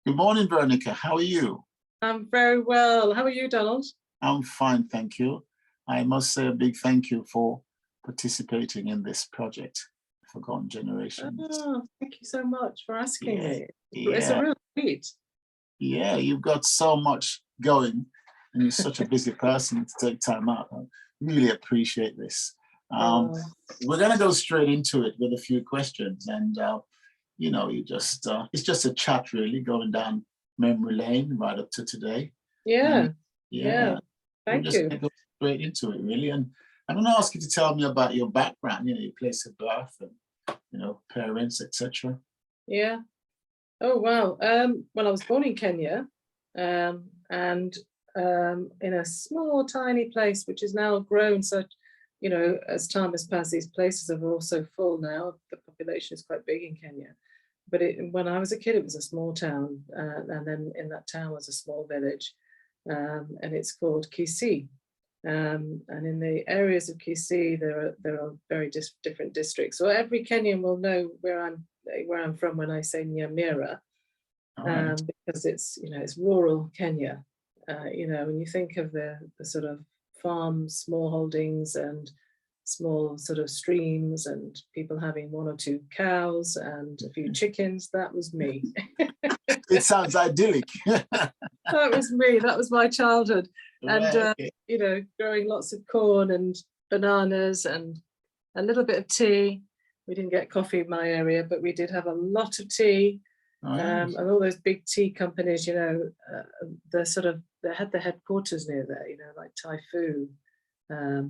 Good morning, Veronica. How are you? I'm very well. How are you, Donald? I'm fine, thank you. I must say a big thank you for participating in this project, Forgotten Generations. Oh, thank you so much for asking Yeah, me. It's a yeah, real treat. yeah. You've got so much going, and you're such a busy person to take time out. I really appreciate this. Um, Oh, we're going to go straight into it with a few questions, and you just it's just a chat, really, going down memory lane right up to today. yeah, And yeah. yeah, we're Thank just you. going to go straight into it, really. And I'm going to ask you to tell me about your background, your place of birth and, parents, etc. Yeah. Oh, wow. Well, I was born in Kenya, and in a small, tiny place, which is now grown. So, as time has passed, these places are also full now. The population is quite big in Kenya. But when I was a kid, it was a small town, and then in that town was a small village, and it's called Kisii. And in the areas of Kisii, there are very different districts. So every Kenyan will know where I'm from when I say Nyamira, All right. because it's rural Kenya. When you think of the sort of farms, small holdings, and small sort of streams, and people having one or two cows and a few chickens, that was me. It sounds idyllic. That was me. That was my childhood. And Right, okay. growing lots of corn and bananas and a little bit of tea. We didn't get coffee in my area, but we did have a lot of tea. All right. And all those big tea companies, they had their headquarters near there, like Typhoon,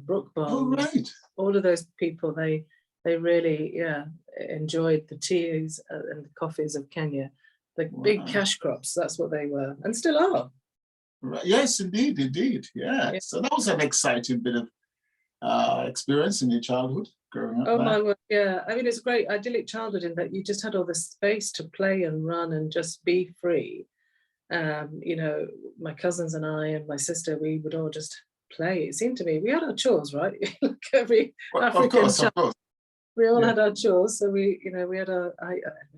Brook All Bonds, right. all of those people. They really, enjoyed the teas and the coffees of Kenya. The big Wow. cash crops, that's what they were, and still are. Right. Yes, indeed, indeed. Yeah. Yeah. So that was an exciting bit of experience in your childhood growing up Oh there. my word, yeah. I mean, it's a great idyllic childhood in that you just had all this space to play and run and just be free. My cousins and I and my sister, we would all just play. It seemed to me we had our chores, right? Like every Well, African child, of course. we all Yeah. had our chores. So we had when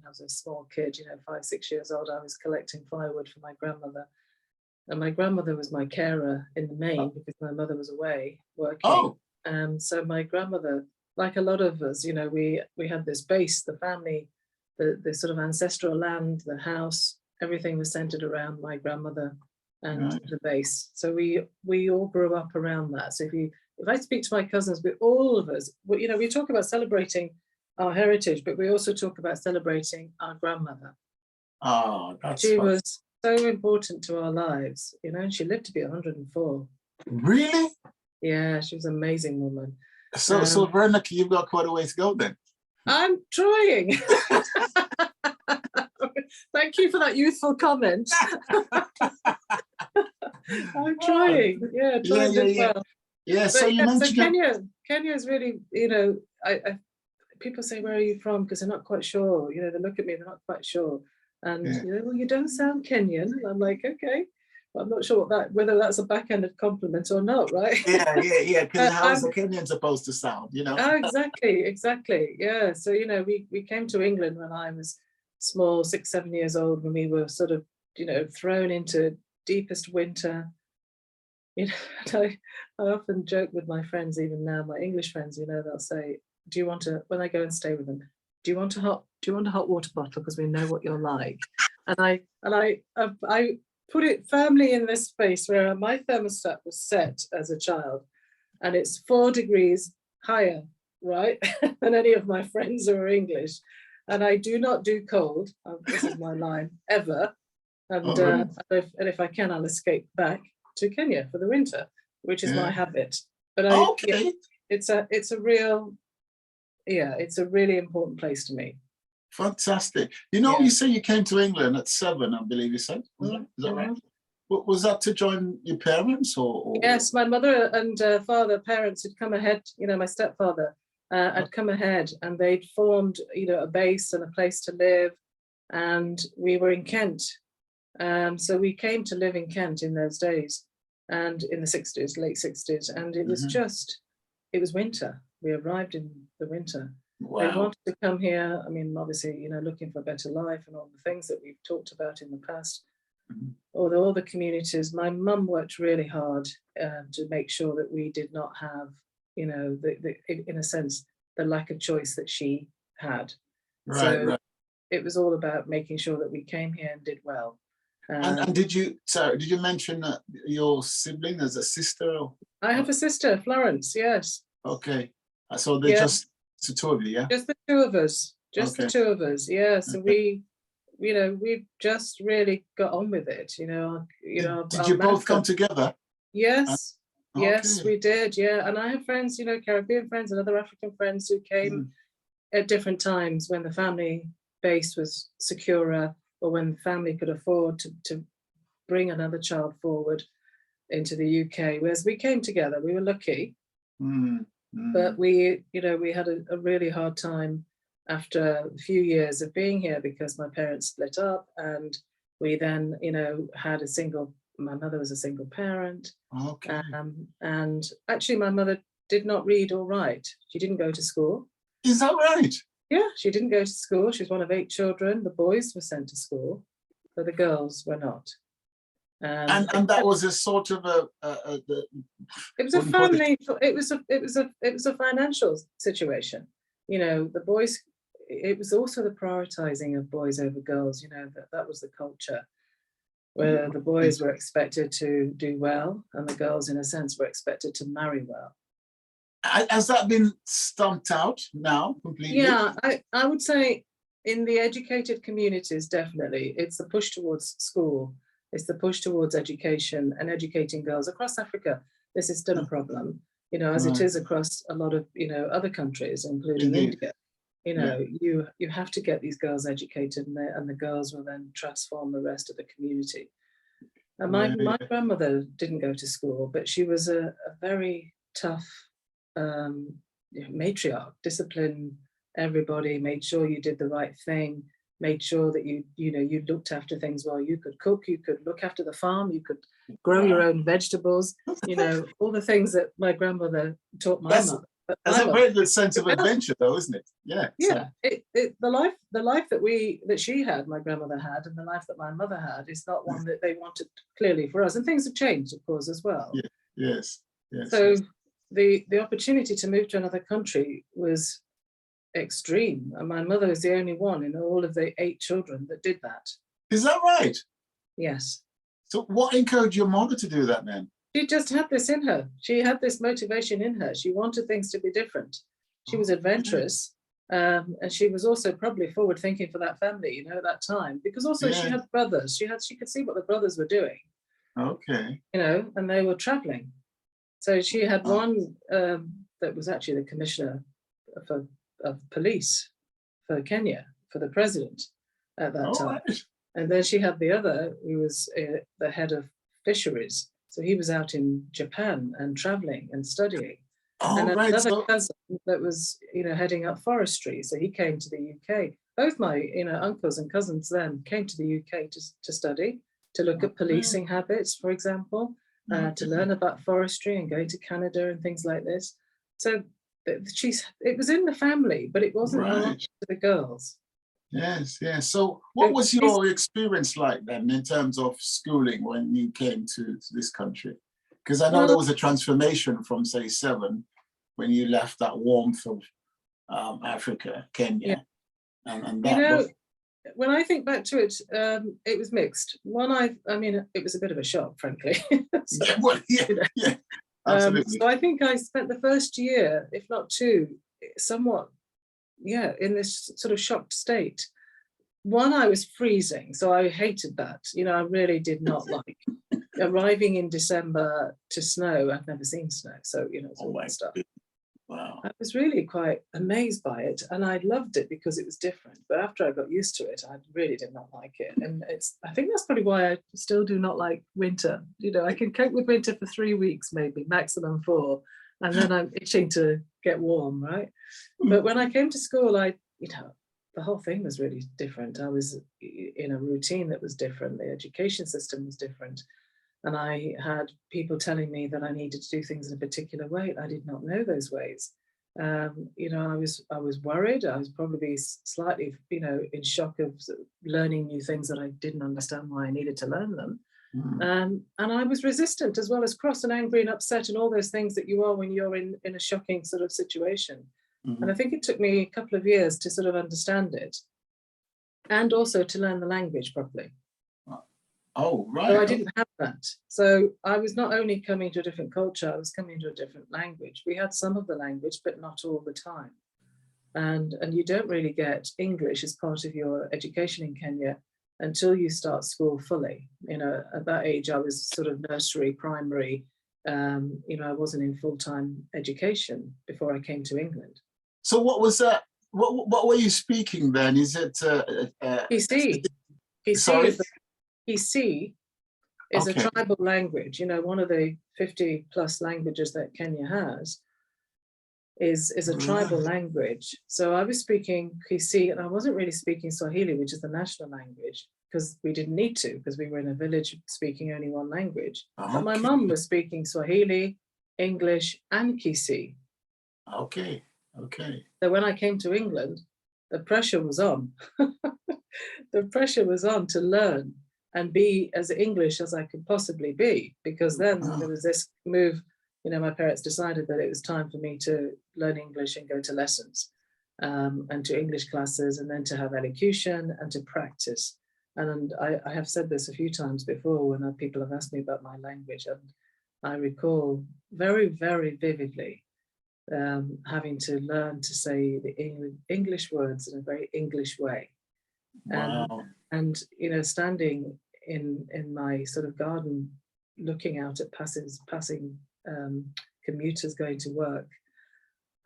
I was a small kid, 5, 6 years old, I was collecting firewood for my grandmother. And my grandmother was my carer in the main because my mother was away working. Oh, So my grandmother, like a lot of us, we had this base, the family, the sort of ancestral land, the house, everything was centered around my grandmother and right. the base. So we all grew up around that. So if I speak to my cousins, all of us, we talk about celebrating our heritage, but we also talk about celebrating our grandmother. Oh, that's She fun. was so important to our lives, and she lived to be 104. Really? Yeah, she was an amazing woman. So Veronica, you've got quite a way to go then. I'm trying. Thank you for that youthful comment. I'm trying. Yeah, trying to do well. Yeah, so But you mentioned Kenya is really, people say, where are you from? Because they're not quite sure. They look at me, they're not quite sure. And well, you don't sound Kenyan. And I'm like, okay. Well, I'm not sure whether that's a backhanded compliment or not, right? Yeah. Because how's the Kenyan supposed to sound, Oh, exactly. Yeah. So, we came to England when I was small, 6, 7 years old, when we were sort of, thrown into deepest winter. And I often joke with my friends, even now, my English friends, they'll say, do you want to, when I go and stay with them, do you want a hot water bottle? Because we know what you're like. And I put it firmly in this space where my thermostat was set as a child, and it's 4 degrees higher, right, than any of my friends who are English. And I do not do cold. This is my line, ever. And if I can, I'll escape back to Kenya for the winter, which is my habit. But it's a really important place to me. Fantastic. You say you came to England at 7, I believe you said. Is that right? Was that to join your parents or? Yes, my mother and parents had come ahead. My stepfather had come ahead, and they'd formed, a base and a place to live. And we were in Kent. So we came to live in Kent in those days, and in the 60s, late 60s. And it was it was winter. We arrived in the winter. They Wow. wanted to come here. I mean, obviously, looking for a better life and all the things that we've talked about in the past. Mhm. Although all the communities, my mum worked really hard to make sure that we did not have, in a sense, the lack of choice that she had. Right, So right. it was all about making sure that we came here and did well. And did you mention your sibling as a sister? I have a sister, Florence. Yes. Okay. So they're Yeah. just the two of you, yeah? Just the two of us. Just the Okay. two of us. Yeah. So Okay. we've just really got on with it. Did Our you both math. come together? Uh, Yes. Yes, Okay. we did. Yeah. And I have friends, Caribbean friends and other African friends who came Mm. at different times when the family base was securer, or when the family could afford to bring another child forward into the UK. Whereas we came together, we were lucky, Mm. but Mm. we had a really hard time after a few years of being here because my parents split up, and we then, my mother was a single parent. Okay. And actually my mother did not read or write. She didn't go to school. Is that right? Yeah, she didn't go to school. She was one of 8 children. The boys were sent to school, but the girls were not. And that was a sort of It was a wouldn't call it. family. It was a financial situation. The boys. It was also the prioritizing of boys over girls. That was the culture where the boys were expected to do well, and the girls, in a sense, were expected to marry well. Has that been stumped out now completely? Yeah, I would say in the educated communities, definitely, it's the push towards school. It's the push towards education and educating girls across Africa. This is still a problem, as it Right. is across a lot of, other countries, including Indeed. India. Yeah. You have to get these girls educated, and the girls will then transform the rest of the community. And my Yeah. grandmother didn't go to school, but she was a very tough matriarch, disciplined everybody, made sure you did the right thing, made sure that you looked after things well. You could cook, you could look after the farm, you could grow your Wow. own vegetables, all the things that my grandmother taught my That's mother. But that's my a mother, very good sense of adventure, though, isn't it? Yeah. yeah, the life that she had, my grandmother had, and the life that my mother had is not one that they wanted clearly for us. And things have changed, of course, as well. Yeah. Yes. Yes. So Yes. the opportunity to move to another country was extreme, and my mother was the only one in all of the 8 children that did that. Is that right? Yes. So, what encouraged your mother to do that then? She just had this in her. She had this motivation in her. She wanted things to be different. She was Okay. adventurous, and she was also probably forward thinking for that family, at that time, because also she Yeah. had brothers. She could see what the brothers were doing, Okay. and they were traveling. So she had Oh, one that was actually the commissioner of police for Kenya, for the president at that all time. right. And then she had the other who was the head of fisheries. So he was out in Japan and traveling and studying. All And right. another So, cousin that was, heading up forestry. So he came to the UK. Both my, uncles and cousins then came to the UK to study, to look at policing habits, for example, to learn about forestry and going to Canada and things like this. So it was in the family, but it wasn't belonging right. to the girls. Yes. Yes. So, what So was your experience like then in terms of schooling when you came to this country? Because I know there well, was a transformation from, say, 7 when you left that warmth of Africa, yeah, Kenya, and you that. know, But when I think back to it, it was mixed. I mean, it was a bit of a shock, frankly. So, yeah, well, yeah, you know, yeah, absolutely. so I think I spent the first year, if not 2, somewhat, yeah, in this sort of shocked state. One, I was freezing, so I hated that. I really did not like arriving in December to snow. I've never seen snow, so it's Oh all my that stuff. goodness. Wow. I was really quite amazed by it, and I loved it because it was different. But after I got used to it, I really did not like it. And I think that's probably why I still do not like winter. I can cope with winter for 3 weeks, maybe maximum 4, and then I'm itching to get warm, right? But when I came to school, the whole thing was really different. I was in a routine that was different. The education system was different. And I had people telling me that I needed to do things in a particular way. I did not know those ways. You know, I was worried. I was probably slightly, you know, in shock of learning new things that I didn't understand why I needed to learn them. And I was resistant, as well as cross and angry and upset and all those things that you are when you're in a shocking sort of situation. And I think it took me a couple of years to sort of understand it, and also to learn the language properly. Oh, right. So I didn't have that. So I was not only coming to a different culture, I was coming to a different language. We had some of the language, but not all the time. And you don't really get English as part of your education in Kenya until you start school fully. You know, at that age, I was sort of nursery, primary. You know, I wasn't in full-time education before I came to England. So what was that? What were you speaking then? Is it PC? Sorry? PC is Okay. a tribal language. You know, one of the 50 plus languages that Kenya has is a tribal language. So I was speaking PC, and I wasn't really speaking Swahili, which is the national language, because we didn't need to, because we were in a village speaking only one language. But my mum was speaking Swahili, English, and Kisii. Okay. Okay. So when I came to England, the pressure was on. The pressure was on to learn and be as English as I could possibly be, because then there was this move. You know, my parents decided that it was time for me to learn English and go to lessons, and to English classes, and then to have elocution and to practice. And I have said this a few times before when people have asked me about my language, and I recall very, very vividly having to learn to say the English words in a very English way. Wow. And you know, standing in my sort of garden, looking out at passing commuters going to work,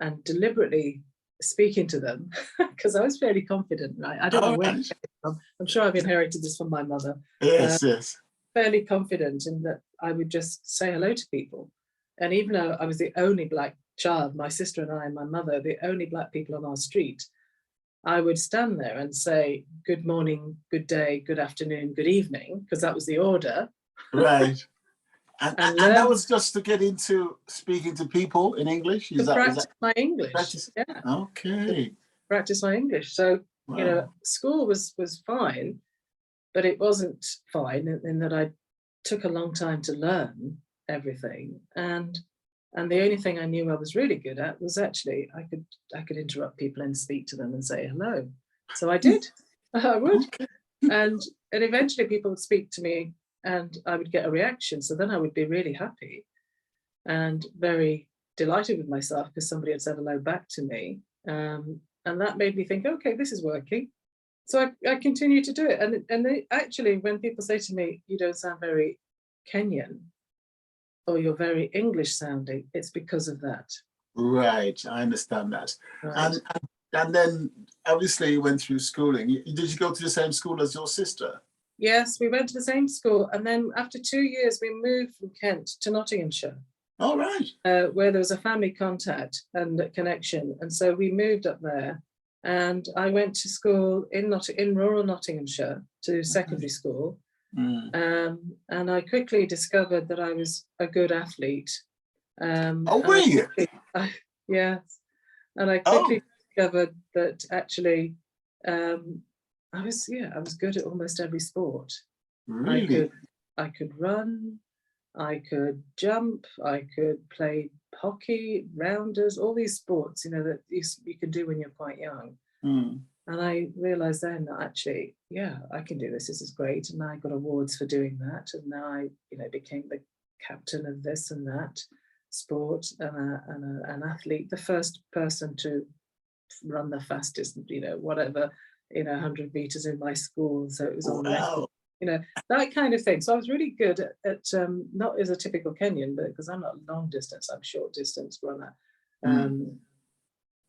and deliberately speaking to them, because I was fairly confident. Right? I don't know where it came from. I'm sure I've inherited this from my mother. Yes, yes. Fairly confident in that I would just say hello to people. And even though I was the only Black child, my sister and I and my mother, the only Black people on our street, I would stand there and say, good morning, good day, good afternoon, good evening, because that was the order. Right. And that was just to get into speaking to people in English? To practice my English. Practice? Yeah. Okay. Practice my English. So, Wow. you know, school was fine, but it wasn't fine in that I took a long time to learn everything. And the only thing I knew I was really good at was actually I could interrupt people and speak to them and say hello. So I did. I would. Okay. And eventually people would speak to me and I would get a reaction. So then I would be really happy and very delighted with myself because somebody had said hello back to me. And that made me think, okay, this is working. So I continue to do it. And they actually, when people say to me, you don't sound very Kenyan, or you're very English sounding, it's because of that. Right, I understand that. Right. And then obviously you went through schooling. Did you go to the same school as your sister? Yes, we went to the same school. And then after 2 years, we moved from Kent to Nottinghamshire. All right. Where there was a family contact and a connection. And so we moved up there. And I went to school in rural Nottinghamshire, to secondary school. And I quickly discovered that I was a good athlete. Oh, were you? Yes. And I quickly discovered that actually I was good at almost every sport. Really? I could run, I could jump, I could play hockey, rounders, all these sports, you know, that you can do when you're quite young. And I realized then that actually, yeah, I can do this. This is great. And I got awards for doing that. And now I, you know, became the captain of this and that sport and an athlete, the first person to run the fastest, you know, whatever, 100 meters in my school. So it was on record, you know, that kind of thing. So I was really good at not as a typical Kenyan, but because I'm not long distance, I'm short distance runner.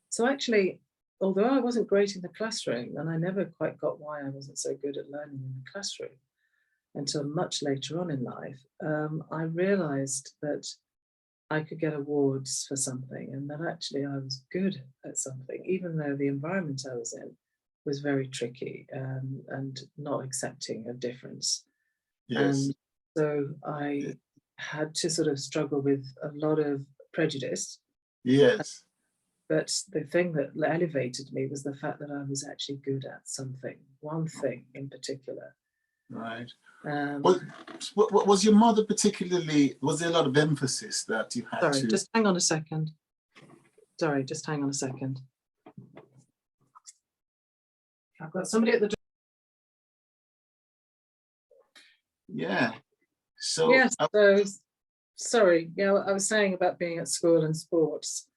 So actually, although I wasn't great in the classroom, and I never quite got why I wasn't so good at learning in the classroom until much later on in life, I realized that I could get awards for something and that actually I was good at something, even though the environment I was in was very tricky and not accepting of difference. Yes. And so I had to sort of struggle with a lot of prejudice. Yes. But the thing that elevated me was the fact that I was actually good at something, one thing in particular. Right. Um, Was your mother particularly, was there a lot of emphasis that you had sorry, to? just hang on a second. Sorry, just hang on a second. I've got somebody at the door. Yeah. So, Yes, so sorry. Yeah, I was saying about being at school and sports.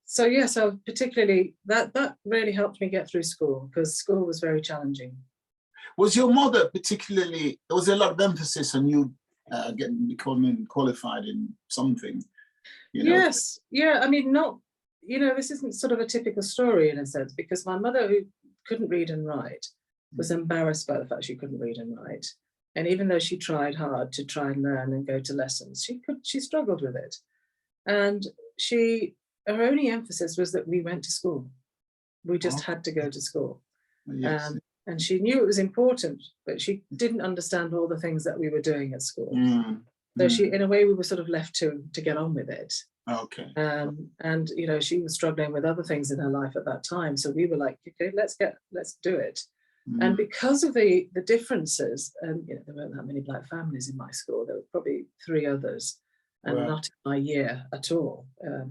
So yes, I particularly that really helped me get through school, because school was very challenging. was your mother particularly, was there a lot of emphasis on you becoming qualified in something? You know? Yes, yeah, I mean, not, this isn't sort of a typical story in a sense, because my mother, who couldn't read and write, was embarrassed by the fact she couldn't read and write. And even though she tried hard to try and learn and go to lessons, she struggled with it. And her only emphasis was that we went to school. We just had to go to school. Yes. And she knew it was important, but she didn't understand all the things that we were doing at school. So in a way, we were sort of left to get on with it. Okay. And she was struggling with other things in her life at that time. So we were like, okay, let's do it. And because of the differences, and there weren't that many Black families in my school. There were probably 3 others, and not in my year at all.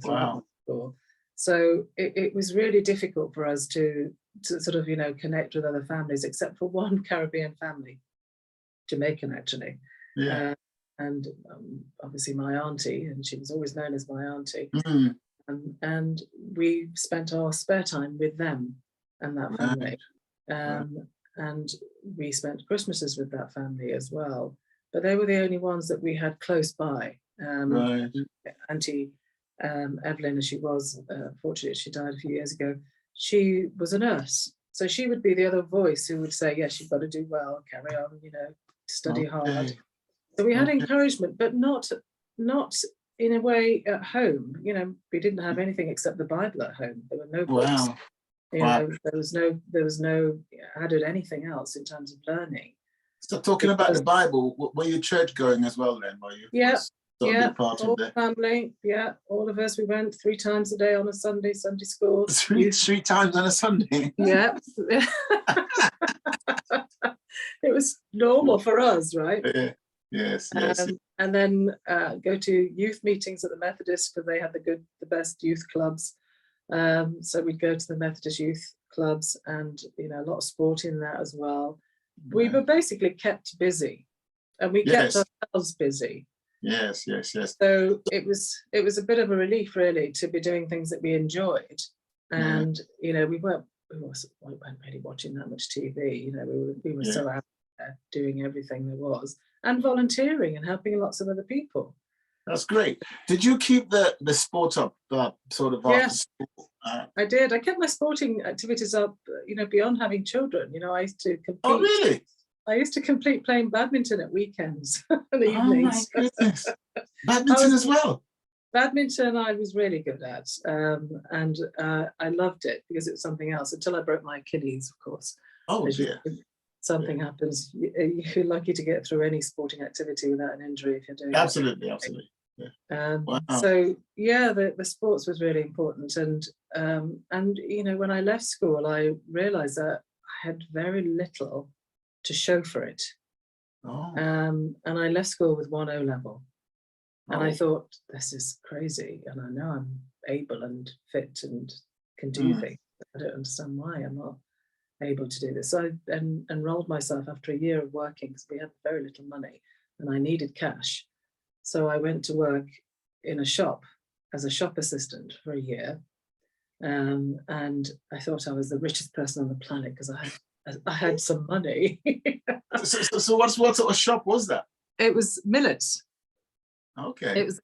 Wow. School. So it was really difficult for us to sort of connect with other families, except for one Caribbean family, Jamaican actually. Yeah. And obviously my auntie, and she was always known as my auntie. And we spent our spare time with them and that family. And we spent Christmases with that family as well. But they were the only ones that we had close by. Auntie Evelyn, as she was, fortunately she died a few years ago, she was a nurse. So she would be the other voice who would say, yes, you've got to do well, carry on, study hard. So we had encouragement, but not in a way at home. We didn't have anything except the Bible at home. There were no books. There was no added anything else in terms of learning. So talking about the Bible, were you church going as well then? Were you? Yeah. Part all of the family. Yeah, all of us. We went 3 times a day on a Sunday school. Three times on a Sunday. Yeah. It was normal for us, right? Yes. And then go to youth meetings at the Methodist, because they had the best youth clubs. So we'd go to the Methodist youth clubs, and a lot of sport in that as well. We were basically kept busy, and we kept ourselves busy. Yes. So it was a bit of a relief, really, to be doing things that we enjoyed. And we weren't really watching that much TV. We were so out there doing everything there was, and volunteering and helping lots of other people. That's great. Did you keep the sport up sort of after school? I did. I kept my sporting activities up, beyond having children. I used to compete. Oh, really? I used to complete playing badminton at weekends and evenings. Oh, my goodness. Badminton as well? Badminton I was really good at, and I loved it because it was something else, until I broke my Achilles, of course. Oh, dear. Something happens, you're lucky to get through any sporting activity without an injury if you're doing Absolutely. Wow. So the sports was really important, and when I left school, I realized that I had very little to show for it. And I left school with 1 O-level, and I thought, this is crazy, and I know I'm able and fit and can do things. I don't understand why I'm not able to do this. So I enrolled myself after a year of working, because we had very little money and I needed cash. So I went to work in a shop as a shop assistant for a year. And I thought I was the richest person on the planet, because I had some money. So what sort of shop was that? It was Millets. Okay. It was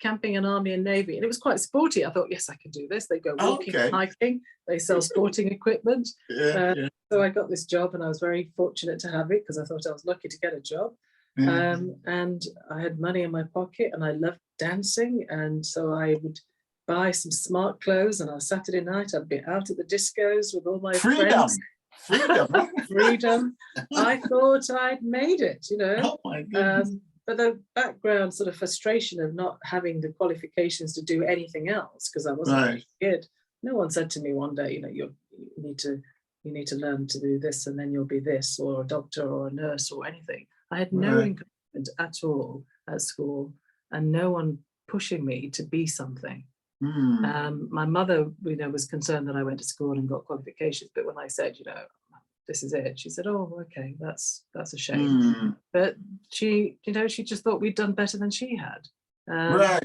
camping and army and navy, and it was quite sporty. I thought, yes, I can do this. They go walking, hiking. They sell sporting equipment. So I got this job, and I was very fortunate to have it, because I thought I was lucky to get a job. And I had money in my pocket, and I loved dancing, and so I would buy some smart clothes, and on Saturday night I'd be out at the discos with all my friends. Freedom. I thought I'd made it, Oh my goodness. the background sort of frustration of not having the qualifications to do anything else, because I wasn't Right. a kid. No one said to me one day, you know, you need to learn to do this and then you'll be this, or a doctor or a nurse or anything. I had no Right. encouragement at all at school, and no one pushing me to be something. My mother, you know, was concerned that I went to school and got qualifications, but when I said, you know, this is it, she said, oh, okay, that's a shame. But she, you know, she just thought we'd done better than she had. Right.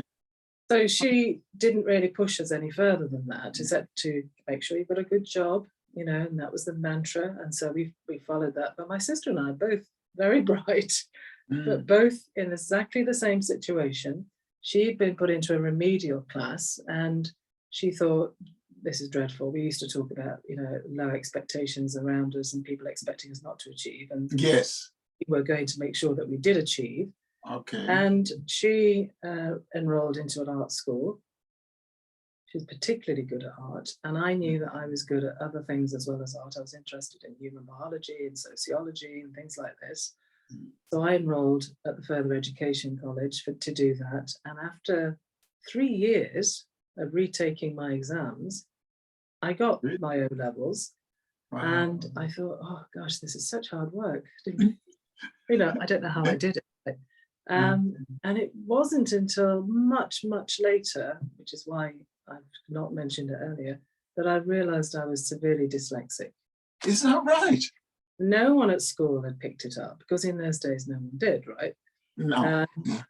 So she didn't really push us any further than that, except to make sure you've got a good job, you know, and that was the mantra. And so we followed that. But my sister and I, both very bright, but both in exactly the same situation. She'd been put into a remedial class and she thought, this is dreadful. We used to talk about, you know, low expectations around us and people expecting us not to achieve. And Yes. we were going to make sure that we did achieve. Okay. And she enrolled into an art school. She was particularly good at art. And I knew that I was good at other things as well as art. I was interested in human biology and sociology and things like this. So I enrolled at the Further Education College to do that. And after 3 years of retaking my exams, I got my O levels. Wow. And I thought, oh gosh, this is such hard work. You know, I don't know how I did it. And it wasn't until much, much later, which is why I've not mentioned it earlier, that I realized I was severely dyslexic. Is that right? No one at school had picked it up, because in those days no one did, right? No.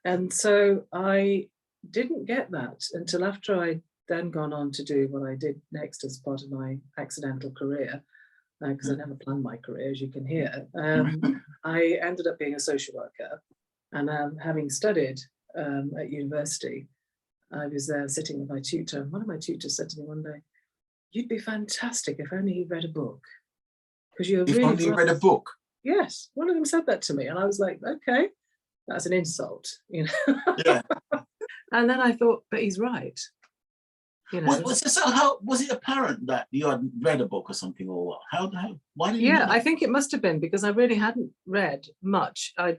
And so I didn't get that until after I'd then gone on to do what I did next as part of my accidental career, because I never planned my career, as you can hear. I ended up being a social worker, and having studied at university, I was there sitting with my tutor, and one of my tutors said to me one day, you'd be fantastic if only you read a book. Because you're really only read a book. Yes, one of them said that to me, and I was like, okay, that's an insult, you know. Yeah. And then I thought, but he's right. You know. How was it apparent that you had read a book or something, or what? Why did you? Yeah, I think it must have been because I really hadn't read much. I'd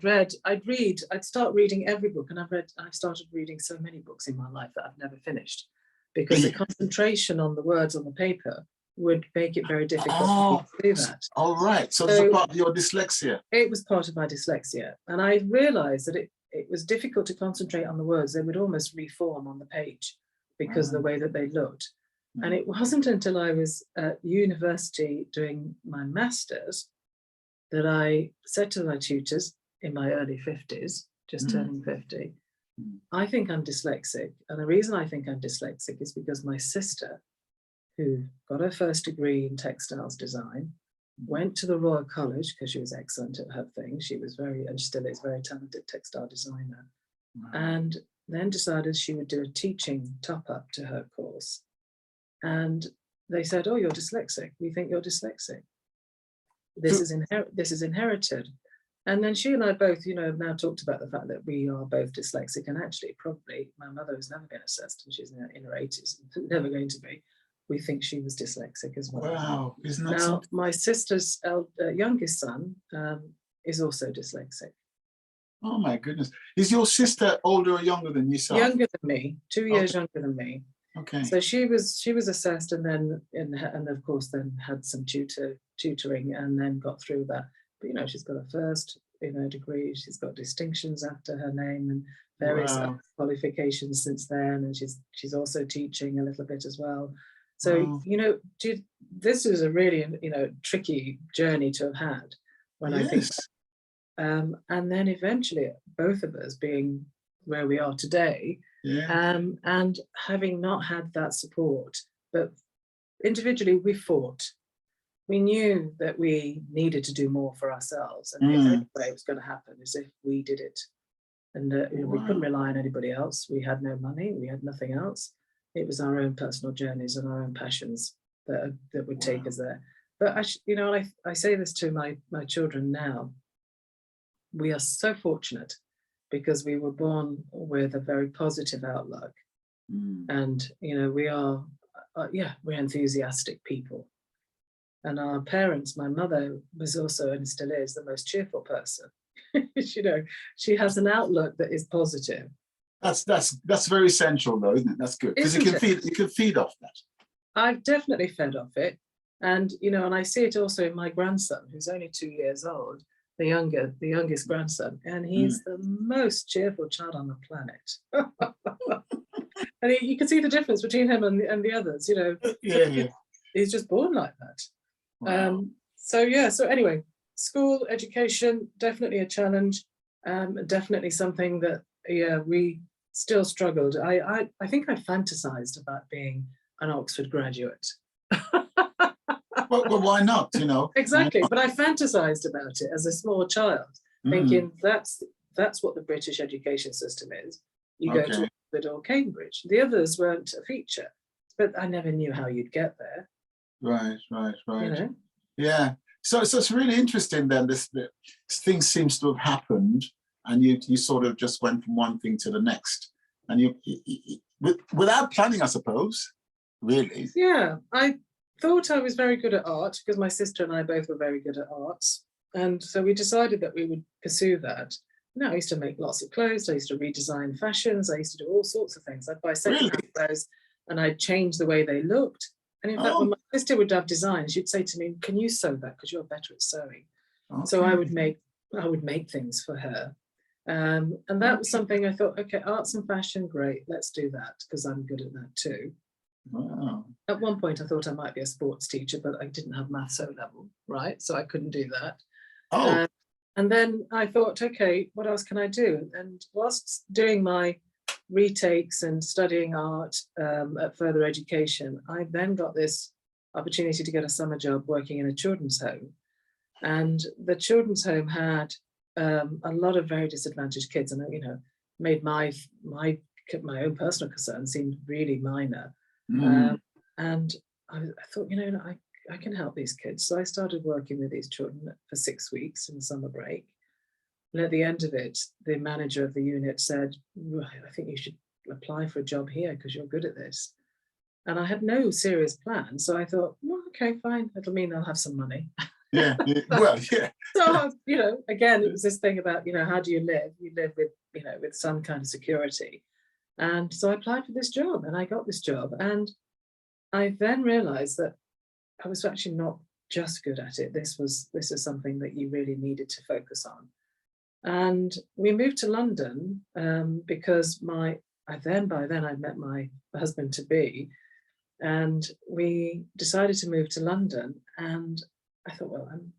start reading every book, and I've started reading so many books in my life that I've never finished, because the concentration on the words on the paper would make it very difficult for me to do that. All right. So it's a part of your dyslexia. It was part of my dyslexia. And I realized that it was difficult to concentrate on the words. They would almost reform on the page because of the way that they looked. And it wasn't until I was at university doing my master's that I said to my tutors in my early 50s, just turning 50, I think I'm dyslexic. And the reason I think I'm dyslexic is because my sister, who got her first degree in textiles design, went to the Royal College because she was excellent at her thing. She was and still is very talented textile designer. And then decided she would do a teaching top up to her course. And they said, oh, you're dyslexic. We think you're dyslexic. This is inherited. And then she and I both, you know, have now talked about the fact that we are both dyslexic. And actually, probably my mother has never been assessed, and she's now in her 80s, never going to be. We think she was dyslexic as well. Wow, isn't that now, something? My sister's youngest son is also dyslexic. Oh my goodness. Is your sister older or younger than yourself? Younger than me, 2 years younger than me. Okay. So she was assessed, and then and of course then had some tutoring, and then got through that. But you know, she's got a first degree. She's got distinctions after her name and various qualifications since then, and she's also teaching a little bit as well. So you know, this is a really tricky journey to have had when I think. And then eventually, both of us being where we are today, and having not had that support, but individually we fought. We knew that we needed to do more for ourselves, and the only way it was going to happen is if we did it. And we couldn't rely on anybody else. We had no money. We had nothing else. It was our own personal journeys and our own passions that would take us there. But I say this to my children now. We are so fortunate because we were born with a very positive outlook, and we're enthusiastic people. And our parents, my mother was also, and still is, the most cheerful person. You know, she has an outlook that is positive. That's very central though, isn't it? That's good, because you can feed off that. I've definitely fed off it. And, you know, and I see it also in my grandson, who's only 2 years old, the youngest grandson, and he's the most cheerful child on the planet. And you can see the difference between him and the others, you know. Yeah. He's just born like that. Wow. So yeah, so anyway, school education, definitely a challenge, definitely something that, yeah, we still struggled. I think I fantasized about being an Oxford graduate. Well, why not, you know? Exactly, but I fantasized about it as a small child, thinking that's what the British education system is. You go to Oxford or Cambridge. The others weren't a feature, but I never knew how you'd get there. Right. You know? Yeah. So it's really interesting then. This thing seems to have happened, and you sort of just went from one thing to the next, and you without planning, I suppose. Really. Yeah, I thought I was very good at art because my sister and I both were very good at arts, and so we decided that we would pursue that. Now, I used to make lots of clothes. I used to redesign fashions. I used to do all sorts of things. I'd buy second-hand clothes, and I'd change the way they looked. And in fact, when my sister would have designs, she'd say to me, "Can you sew that? Because you're better at sewing." So I would make things for her. And that was something I thought, okay, arts and fashion, great, let's do that, because I'm good at that too. Wow. At one point, I thought I might be a sports teacher, but I didn't have maths O level, right? So I couldn't do that. And then I thought, okay, what else can I do? And whilst doing my retakes and studying art at further education, I then got this opportunity to get a summer job working in a children's home. And the children's home had a lot of very disadvantaged kids, and you know, made my own personal concern seem really minor. And I thought, you know, I can help these kids. So I started working with these children for 6 weeks in the summer break. And at the end of it, the manager of the unit said, "I think you should apply for a job here because you're good at this." And I had no serious plan. So I thought, well, okay, fine. It'll mean I'll have some money. Yeah. Well, yeah. So, you know, again, it was this thing about, you know, how do you live? You live with, you know, with some kind of security. And so I applied for this job and I got this job. And I then realized that I was actually not just good at it. This is something that you really needed to focus on. And we moved to London because by then I'd met my husband to be, and we decided to move to London. And I thought, well, I'm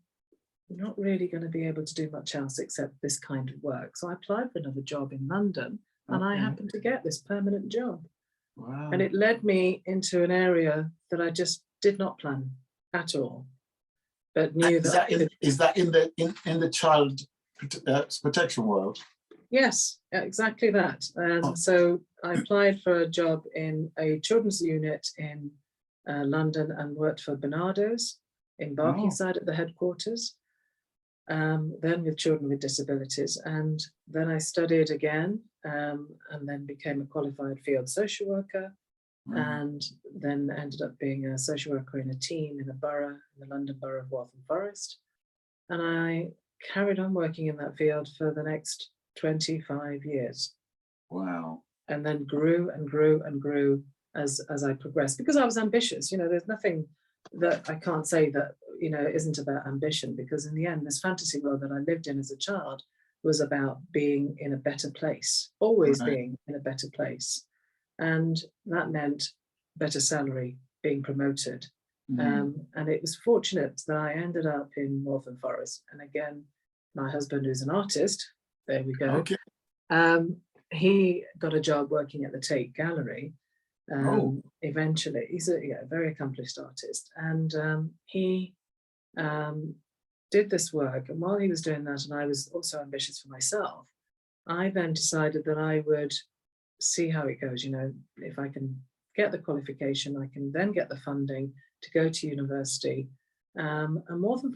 not really going to be able to do much else except this kind of work. So I applied for another job in London, and I happened to get this permanent job. Wow. And it led me into an area that I just did not plan at all, but knew is that in the child protection world? Yes, exactly that. And so I applied for a job in a children's unit in London and worked for Bernardo's in Barkingside at the headquarters, then with children with disabilities. And then I studied again and then became a qualified field social worker, and then ended up being a social worker in a team in a borough, in the London Borough of Waltham Forest. And I carried on working in that field for the next 25 years. Wow. And then grew and grew and grew as I progressed, because I was ambitious. You know, there's nothing that I can't say that, you know, isn't about ambition, because in the end, this fantasy world that I lived in as a child was about being in a better place, always being in a better place. And that meant better salary, being promoted. And it was fortunate that I ended up in Waltham Forest. And again, my husband, who's an artist, there we go. He got a job working at the Tate Gallery. Eventually, he's a very accomplished artist, and he did this work. And while he was doing that, and I was also ambitious for myself, I then decided that I would see how it goes. You know, if I can get the qualification, I can then get the funding to go to university. And London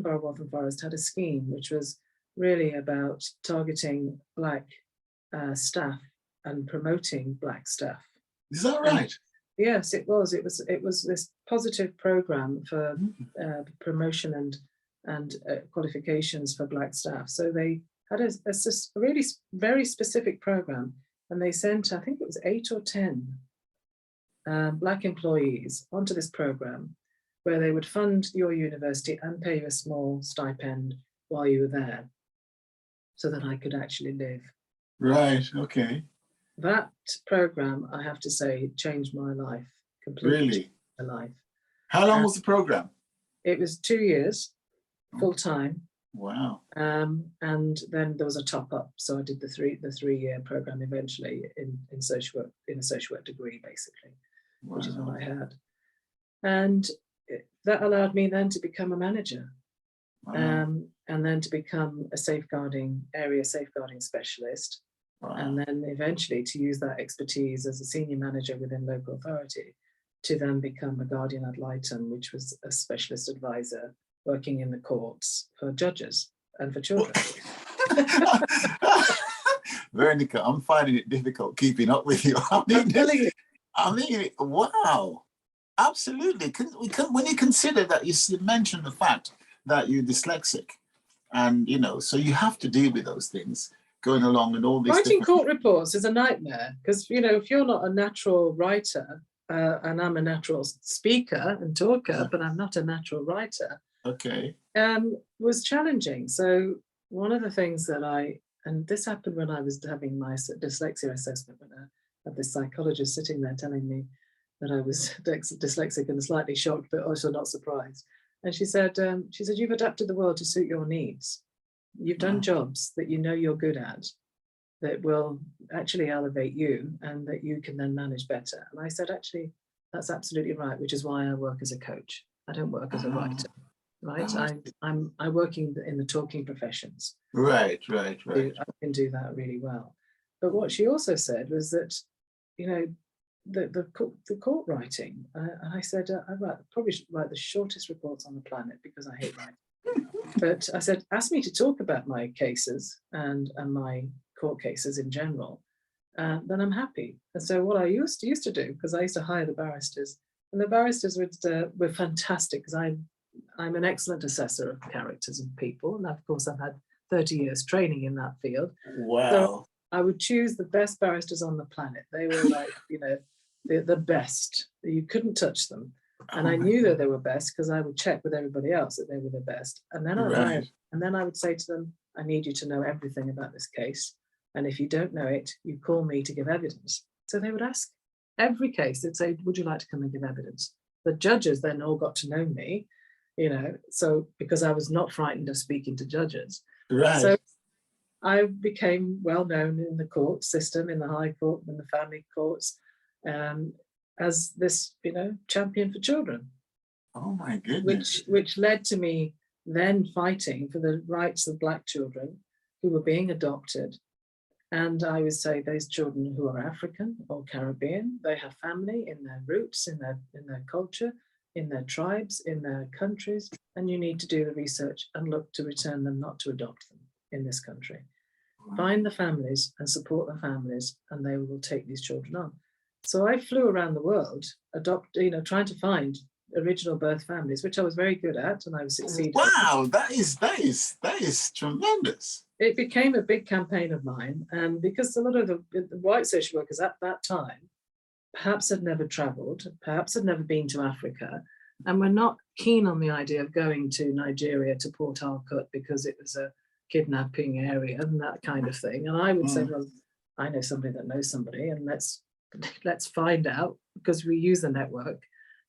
Borough of Waltham Forest had a scheme which was really about targeting Black staff and promoting Black staff. Is that right? Yes, it was. It was this positive program for promotion and qualifications for Black staff. So they had a really very specific program, and they sent, I think it was 8 or 10 Black employees onto this program where they would fund your university and pay you a small stipend while you were there so that I could actually live. Right, okay. That program, I have to say, changed my life completely. Really? Changed my life. How long was the program? It was 2 years, full time. Wow. And then there was a top up, so I did the 3-year program eventually in social work, in a social work degree, basically, which is what I had. And that allowed me then to become a manager, and then to become a area safeguarding specialist, and then eventually to use that expertise as a senior manager within local authority to then become a guardian ad litem, which was a specialist advisor working in the courts for judges and for children. Veronica, I'm finding it difficult keeping up with you. I mean, wow, absolutely. When you consider that, you mentioned the fact that you're dyslexic, and so you have to deal with those things going along and all these. Writing court reports is a nightmare because if you're not a natural writer, and I'm a natural speaker and talker, but I'm not a natural writer. Okay. Was challenging. So one of the things that and this happened when I was having my dyslexia assessment, when I had this psychologist sitting there telling me that I was dyslexic and slightly shocked, but also not surprised. And she said, you've adapted the world to suit your needs. You've done jobs that you know you're good at, that will actually elevate you and that you can then manage better. And I said, actually, that's absolutely right, which is why I work as a coach. I don't work as a writer, right? I'm working in the talking professions. Right. I can do that really well. But what she also said was that, the court writing, and I said, probably should write the shortest reports on the planet because I hate writing. But I said, ask me to talk about my cases and my court cases in general, then I'm happy. And so what I used to do, because I used to hire the barristers, and the barristers were fantastic because I'm an excellent assessor of characters and people, and of course I've had 30 years training in that field. Wow. So I would choose the best barristers on the planet. They were like, the best. You couldn't touch them. And I knew that they were best because I would check with everybody else that they were the best. And then I would say to them, I need you to know everything about this case. And if you don't know it, you call me to give evidence. So they would ask every case, they'd say, would you like to come and give evidence? The judges then all got to know me, so because I was not frightened of speaking to judges. Right. So I became well known in the court system, in the High Court, in the family courts, as this, champion for children. Oh my goodness. Which led to me then fighting for the rights of Black children who were being adopted. And I would say those children who are African or Caribbean, they have family in their roots, in their culture, in their tribes, in their countries, and you need to do the research and look to return them, not to adopt them in this country. Wow. Find the families and support the families, and they will take these children on. So I flew around the world, trying to find original birth families, which I was very good at, and I was succeeding. Wow, that is tremendous. It became a big campaign of mine, and because a lot of the white social workers at that time perhaps had never traveled, perhaps had never been to Africa, and were not keen on the idea of going to Nigeria, to Port Harcourt, because it was a kidnapping area and that kind of thing. And I would say, well, I know somebody that knows somebody, and let's find out, because we use the network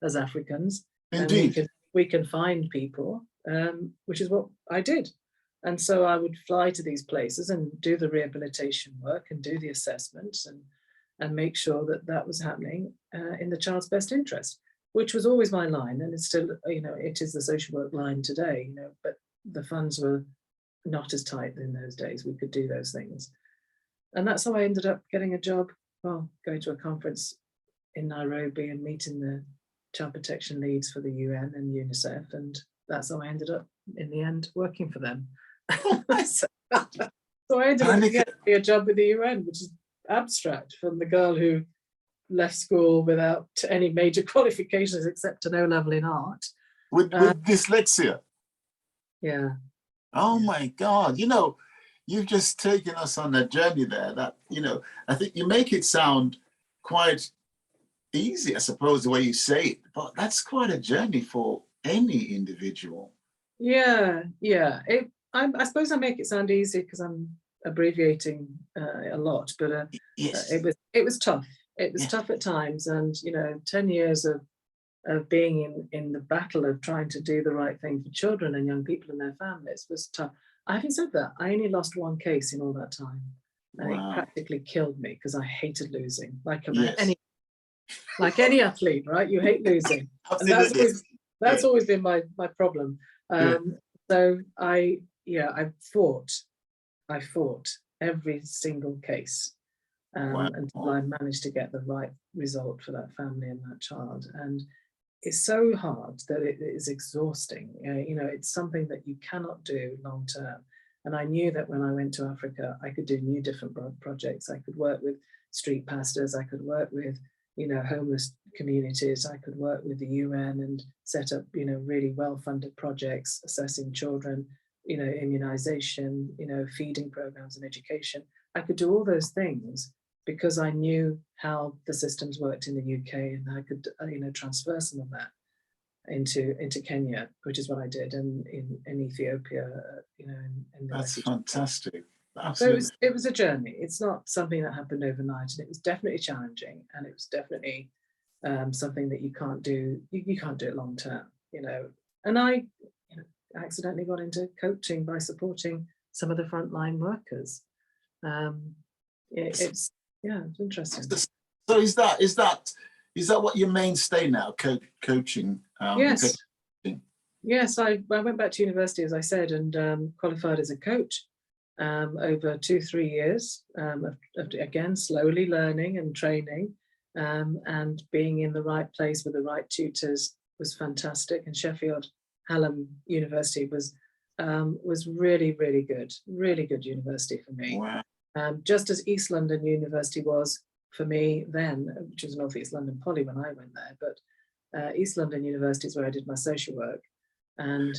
as Africans. Indeed. And we can find people, which is what I did. And so I would fly to these places and do the rehabilitation work and do the assessments and make sure that was happening in the child's best interest, which was always my line. And it's still, it is the social work line today, but the funds were not as tight in those days. We could do those things. And that's how I ended up getting a job, going to a conference in Nairobi and meeting the child protection leads for the UN and UNICEF. And that's how I ended up, in the end, working for them. So I ended up getting a job with the UN, which is abstract, from the girl who left school without any major qualifications except an O-level in art. With dyslexia? Yeah. Oh Yeah. my God, you've just taken us on a journey there that, I think you make it sound quite easy, I suppose, the way you say it, but that's quite a journey for any individual. Yeah, yeah. I suppose I make it sound easy because I'm abbreviating a lot, but Yes, it was tough. It was yes, tough at times, and 10 years of being in the battle of trying to do the right thing for children and young people and their families was tough. Having said that, I only lost one case in all that time, and it wow, practically killed me because I hated losing, yes, like any athlete, right? You hate losing, and that's absolutely. always Yeah, that's always been my problem. yeah. So I fought every single case Wow. until I managed to get the right result for that family and that child. And it's so hard that it is exhausting. It's something that you cannot do long term. And I knew that when I went to Africa, I could do new different projects. I could work with street pastors. I could work with, homeless communities. I could work with the UN and set up, really well-funded projects assessing children, immunization, feeding programs and education. I could do all those things because I knew how the systems worked in the UK, and I could, transfer some of that into Kenya, which is what I did, and in Ethiopia, in the That's refugee camp. fantastic. So Absolutely. it was a journey. It's not something that happened overnight, and it was definitely challenging, and it was definitely something that you can't do. You can't do it long term, And I, accidentally got into coaching by supporting some of the frontline workers. Um, it's it's interesting. So is that what your mainstay now, coaching? Yes, Coaching? yes. I went back to university, as I said, and qualified as a coach over 2-3 years. Again, slowly learning and training, and being in the right place with the right tutors was fantastic. And Sheffield Hallam University was really, really good university for me. Wow. Just as East London University was for me then, which was North East London Poly when I went there, but East London University is where I did my social work. And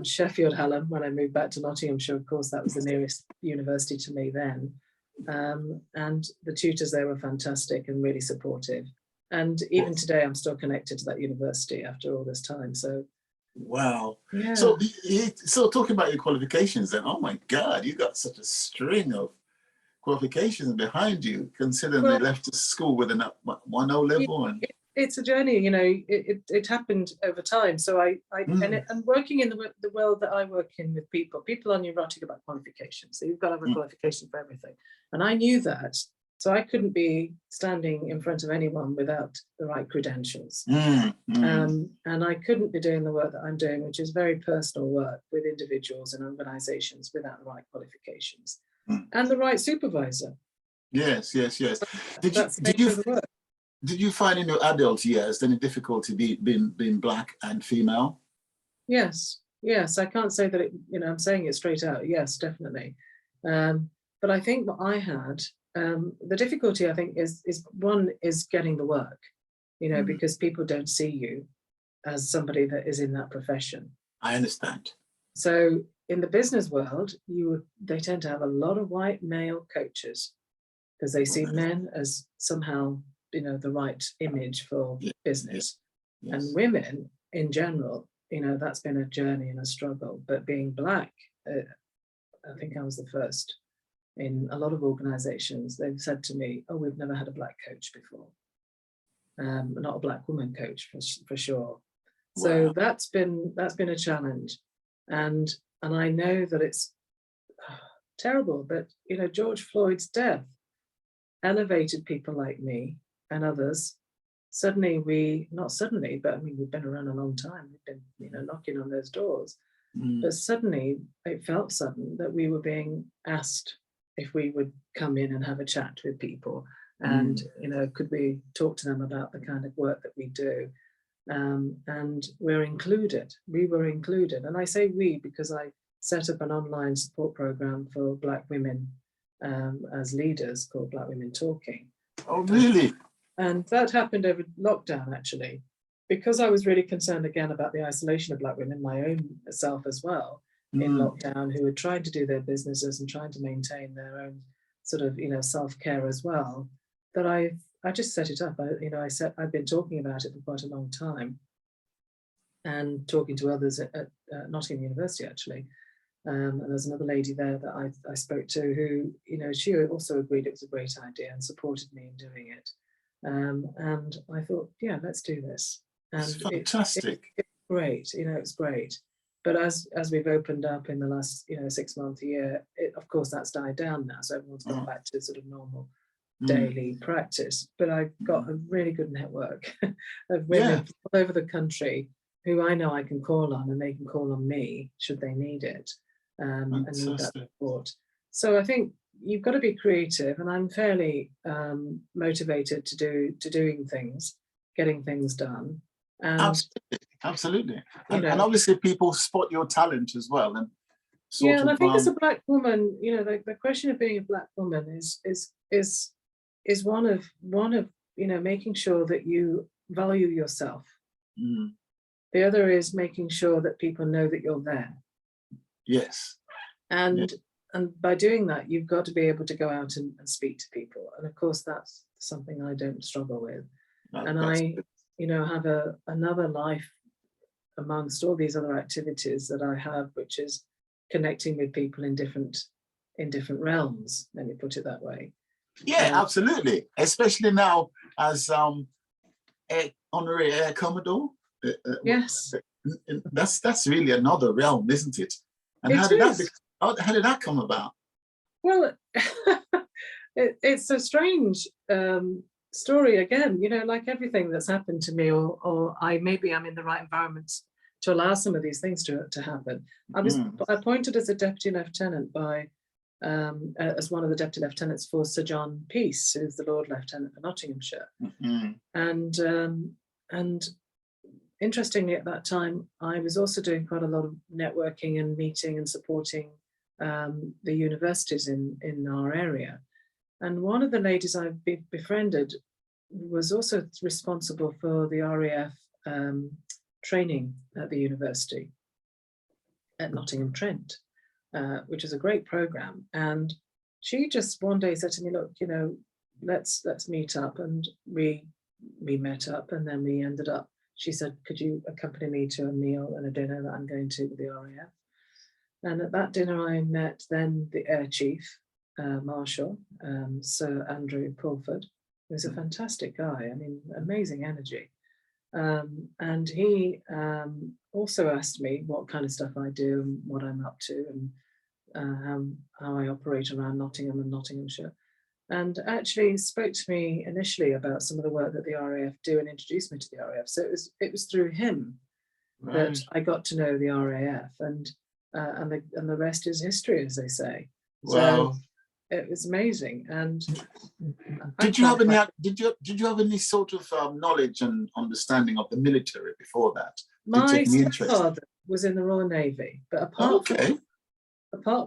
Sheffield Hallam, when I moved back to Nottinghamshire, of course, that was the nearest university to me then. And the tutors there were fantastic and really supportive. And even today, I'm still connected to that university after all this time. So, Wow. yeah. So talking about your qualifications then, oh my God, you got such a string of qualifications behind you, considering Well, they left the school with a 1 level and it's a journey, it happened over time. So and working in the world that I work in with people are neurotic about qualifications. So you've got to have a qualification for everything. And I knew that. So I couldn't be standing in front of anyone without the right credentials. And I couldn't be doing the work that I'm doing, which is very personal work with individuals and organizations, without the right qualifications and the right supervisor. Yes. That's the nature of the work. Did you find in your adult years any difficulty being Black and female? Yes. I can't say that I'm saying it straight out. Yes, definitely. But I think what I had, the difficulty I think is one is getting the work, because people don't see you as somebody that is in that profession. I understand. So in the business world, they tend to have a lot of white male coaches because they see men as somehow the right image for business. Yes. And women in general, that's been a journey and a struggle. But being Black, I think I was the first in a lot of organizations. They've said to me, oh, we've never had a Black coach before. Not a Black woman coach for sure. So that's been a challenge. And I know that it's terrible, but George Floyd's death elevated people like me and others. Not suddenly, but I mean, we've been around a long time. We've been, knocking on those doors. But suddenly, it felt sudden that we were being asked if we would come in and have a chat with people, and could we talk to them about the kind of work that we do, and we're included. We were included, and I say we because I set up an online support program for Black women as leaders called Black Women Talking. Oh, really? And that happened over lockdown, actually, because I was really concerned again about the isolation of Black women, my own self as well. in lockdown who were trying to do their businesses and trying to maintain their own sort of, self-care as well, that I just set it up. I've been talking about it for quite a long time, and talking to others at Nottingham University, actually. And there's another lady there that I spoke to who, she also agreed it was a great idea and supported me in doing it. And I thought, yeah, let's do this. And it's fantastic. It's great, it's great. But as we've opened up in the last, 6 months, a year, of course, that's died down now. So everyone's gone back to sort of normal daily practice. But I've got a really good network of women all over the country who I know I can call on, and they can call on me should they need it, and need that support. So I think you've got to be creative, and I'm fairly motivated to doing things, getting things done. And absolutely. And obviously people spot your talent as well. And and I think as a Black woman, the question of being a Black woman is one of making sure that you value yourself. The other is making sure that people know that you're there. Yes. And by doing that, you've got to be able to go out and speak to people. And of course, that's something I don't struggle with. I have another life amongst all these other activities that I have, which is connecting with people in different realms. Let me put it that way. Yeah, absolutely. Especially now as Honorary Commodore. Yes. That's really another realm, isn't it? And how did that come about? Well, it's a strange story again, like everything that's happened to me, or maybe I'm in the right environment to allow some of these things to happen. I was appointed as a deputy lieutenant as one of the deputy lieutenants for Sir John Peace, who's the Lord Lieutenant for Nottinghamshire. And interestingly, at that time, I was also doing quite a lot of networking and meeting and supporting the universities in our area. And one of the ladies I've befriended was also responsible for the RAF training at the university at Nottingham Trent, which is a great program. And she just one day said to me, look, let's meet up. And we met up, and then we ended up, she said, could you accompany me to a meal and a dinner that I'm going to with the RAF? And at that dinner, I met then the Air Chief Marshal, Sir Andrew Pulford, who's a fantastic guy. I mean, amazing energy. And he also asked me what kind of stuff I do and what I'm up to, and how I operate around Nottingham and Nottinghamshire. And actually spoke to me initially about some of the work that the RAF do and introduced me to the RAF. So it was through him that I got to know the RAF, and the rest is history, as they say. Wow. So it was amazing. And did you have any sort of knowledge and understanding of the military before that? My stepfather was in the Royal Navy, but apart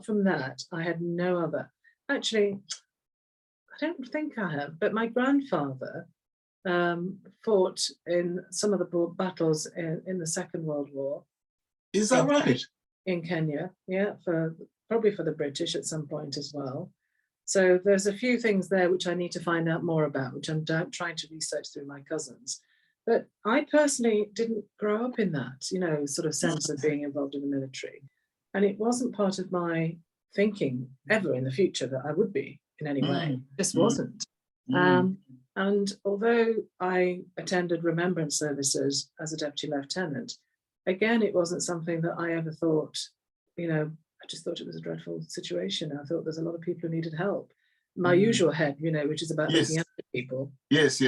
from that, I had no other. Actually, I don't think I have, but my grandfather fought in some of the battles in the Second World War. Is that right? In Kenya, yeah, probably for the British at some point as well. So there's a few things there which I need to find out more about, which I'm trying to research through my cousins. But I personally didn't grow up in that, sort of sense of being involved in the military. And it wasn't part of my thinking ever in the future that I would be in any way. Just wasn't. And although I attended remembrance services as a deputy lieutenant, again, it wasn't something that I ever thought, I just thought it was a dreadful situation. I thought there's a lot of people who needed help. My usual head, which is about looking after people. Yes.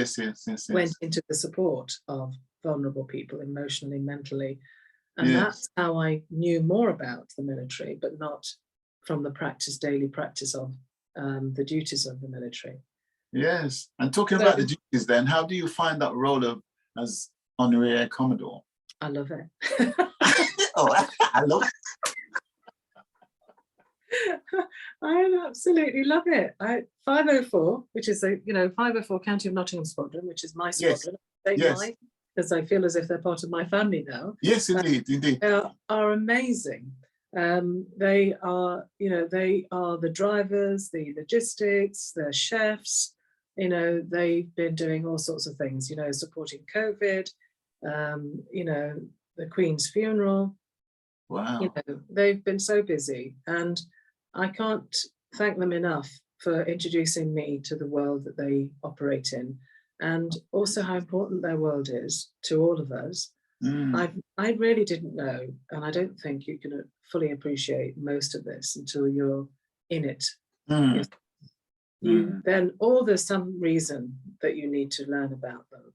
Went into the support of vulnerable people emotionally, mentally. And that's how I knew more about the military, but not from the daily practice of the duties of the military. Yes. And talking about the duties then, how do you find that role as Honorary Commodore? I love it. I love it. I absolutely love it. 504, which is 504 County of Nottingham Squadron, which is my squadron. Yes. Because I feel as if they're part of my family now. Yes, indeed. Are amazing. They are, they are the drivers, the logistics, the chefs. They've been doing all sorts of things. Supporting COVID. The Queen's funeral. Wow. They've been so busy, and I can't thank them enough for introducing me to the world that they operate in, and also how important their world is to all of us. I really didn't know, and I don't think you can fully appreciate most of this until you're in it. Then, or there's some reason that you need to learn about them.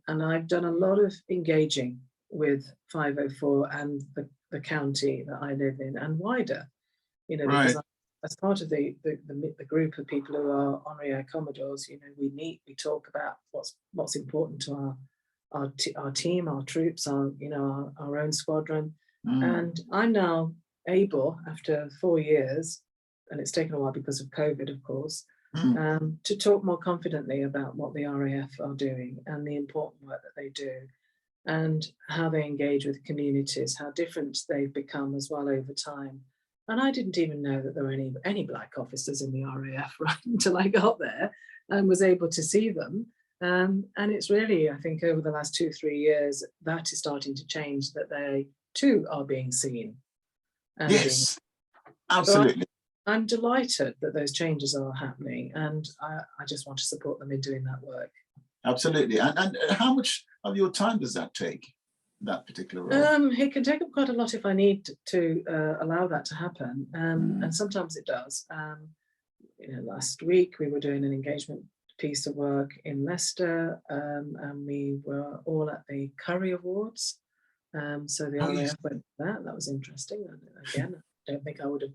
And I've done a lot of engaging with 504 and the county that I live in and wider, because as part of the group of people who are honorary Commodores, we meet, we talk about what's important to our team, our troops, our own squadron. And I'm now able, after 4 years, and it's taken a while because of COVID, of course, to talk more confidently about what the RAF are doing and the important work that they do, and how they engage with communities, how different they've become as well over time. And I didn't even know that there were any black officers in the RAF right until I got there and was able to see them. And it's really, I think, over the last 2-3 years, that is starting to change, that they too are being seen. And yes, absolutely. So I'm delighted that those changes are happening, and I just want to support them in doing that work. Absolutely. And how much of your time does that take, that particular role? It can take up quite a lot if I need to allow that to happen, and sometimes it does. Last week we were doing an engagement piece of work in Leicester, and we were all at the Curry Awards. So the RAF went to that. That was interesting. And again, I don't think I would have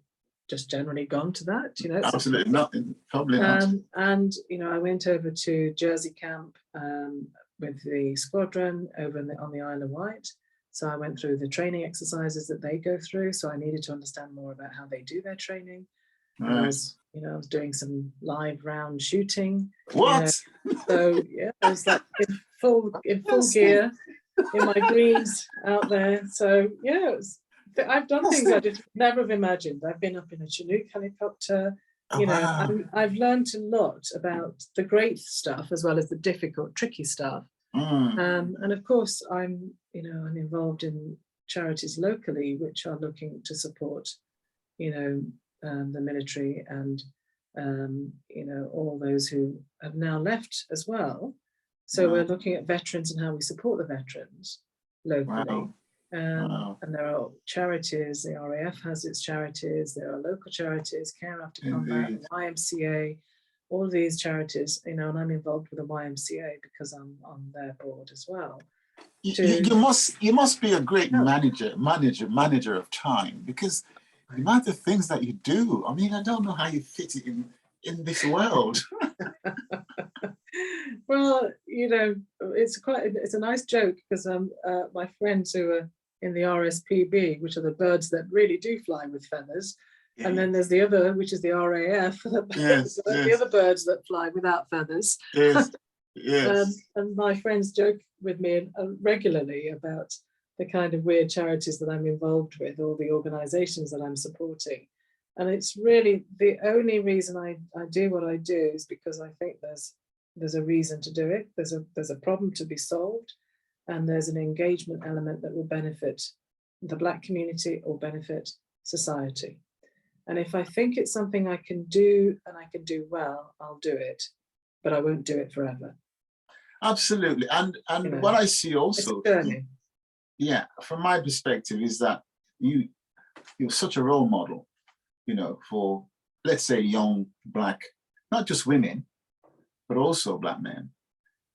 just generally gone to that. Absolutely not. Probably not. And I went over to Jersey Camp with the squadron over on the Isle of Wight. So I went through the training exercises that they go through. So I needed to understand more about how they do their training. I was doing some live round shooting. What? So yeah, I was like in full gear, in my greens out there. So yeah, I've done things I just never have imagined. I've been up in a Chinook helicopter. I've learned a lot about the great stuff as well as the difficult, tricky stuff. And of course, I'm involved in charities locally which are looking to support, the military and all those who have now left as well. So we're looking at veterans and how we support the veterans locally. And there are charities, the RAF has its charities, there are local charities, Care After Combat, YMCA, all of these charities, and I'm involved with the YMCA because I'm on their board as well. You must be a great manager of time, because the amount of things that you do, I mean, I don't know how you fit it in this world. Well, it's a nice joke, because my friends who are in the RSPB, which are the birds that really do fly with feathers, and then there's the other, which is the RAF, the other birds that fly without feathers. Yes. Yes. And my friends joke with me regularly about the kind of weird charities that I'm involved with, or the organisations that I'm supporting. And it's really the only reason I do what I do is because I think there's a reason to do it. There's a problem to be solved, and there's an engagement element that will benefit the Black community or benefit society. And if I think it's something I can do and I can do well, I'll do it, but I won't do it forever. Absolutely. And what I see also, from my perspective, is that you're such a role model, for, let's say, young Black, not just women, but also Black men.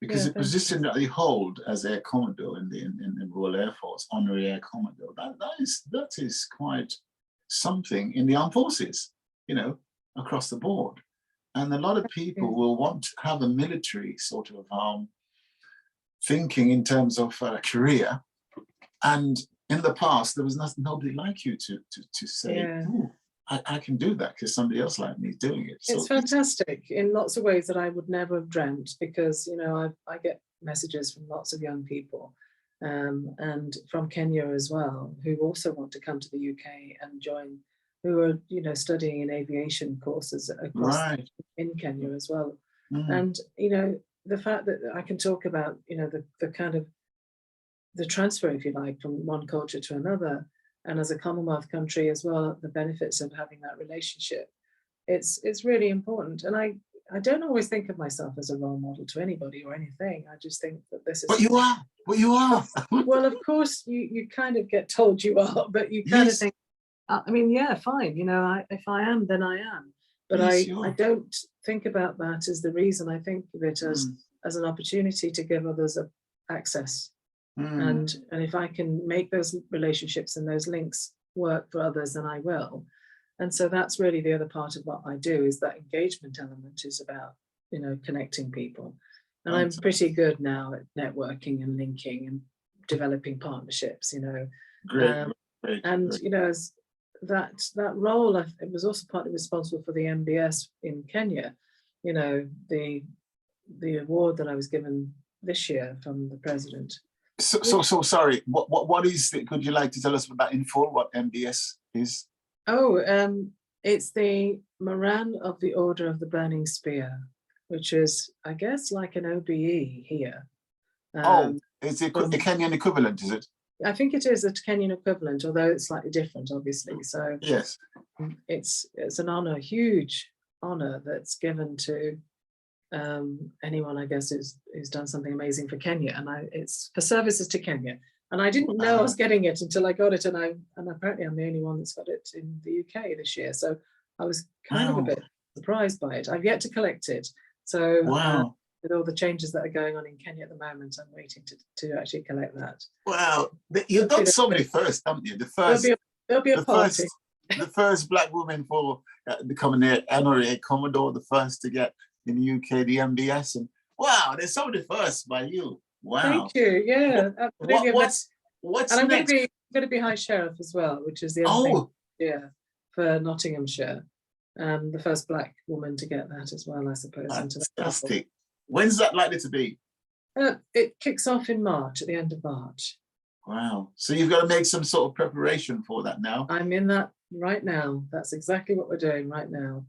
Because the position that you hold as Air Commodore in the Royal Air Force, Honorary Air Commodore, that is quite something in the armed forces, across the board. And a lot of people will want to have a military sort of thinking in terms of career. And in the past, there was nobody like you to say, "Ooh, I can do that because somebody else like me is doing it." It's fantastic in lots of ways that I would never have dreamt, because I get messages from lots of young people, and from Kenya as well, who also want to come to the UK and join, who are, you know, studying in aviation courses across Right. in Kenya as well. Mm. And, you know, the fact that I can talk about, you know, the kind of the transfer, if you like, from one culture to another, and as a Commonwealth country as well, the benefits of having that relationship. It's really important. And I don't always think of myself as a role model to anybody or anything. I just think that this is But you are. But you are. well, of course, you kind of get told you are, but you kind of Yes. think, I mean, yeah, fine, you know, if I am, then I am. But Yes, I you are. don't think about that as the reason. I think of it as an opportunity to give others access. Mm. And if I can make those relationships and those links work for others, then I will. And so that's really the other part of what I do, is that engagement element is about, you know, connecting people. And I'm pretty good now at networking and linking and developing partnerships, you know. Great. Great. And, Great. you know, as that role, it was also partly responsible for the MBS in Kenya, you know, the award that I was given this year from the president. So sorry. What is it? Could you like to tell us about in full what MBS is? Oh, it's the Moran of the Order of the Burning Spear, which is, I guess, like an OBE here. Is it the Kenyan equivalent, is it? I think it is a Kenyan equivalent, although it's slightly different, obviously. So yes, it's an honor, huge honor that's given to anyone, I guess, who's done something amazing for Kenya, and it's for services to Kenya. And I didn't know I was getting it until I got it, and apparently I'm the only one that's got it in the UK this year. So I was kind of a bit surprised by it. I've yet to collect it. So with all the changes that are going on in Kenya at the moment, I'm waiting to actually collect that. Wow, you've done so many firsts, haven't you? There'll be a party. The first Black woman for becoming an honorary Commodore, the first to get in the UK the MBS, and wow, there's so many firsts by you. Wow. Thank you. Yeah, absolutely. What's and I'm next? going to be High Sheriff as well, which is the other thing. Yeah, for Nottinghamshire. The first Black woman to get that as well, I suppose. Fantastic. When's that likely to be? It kicks off in March, at the end of March. Wow. So you've got to make some sort of preparation for that now. I'm in that right now. That's exactly what we're doing right now.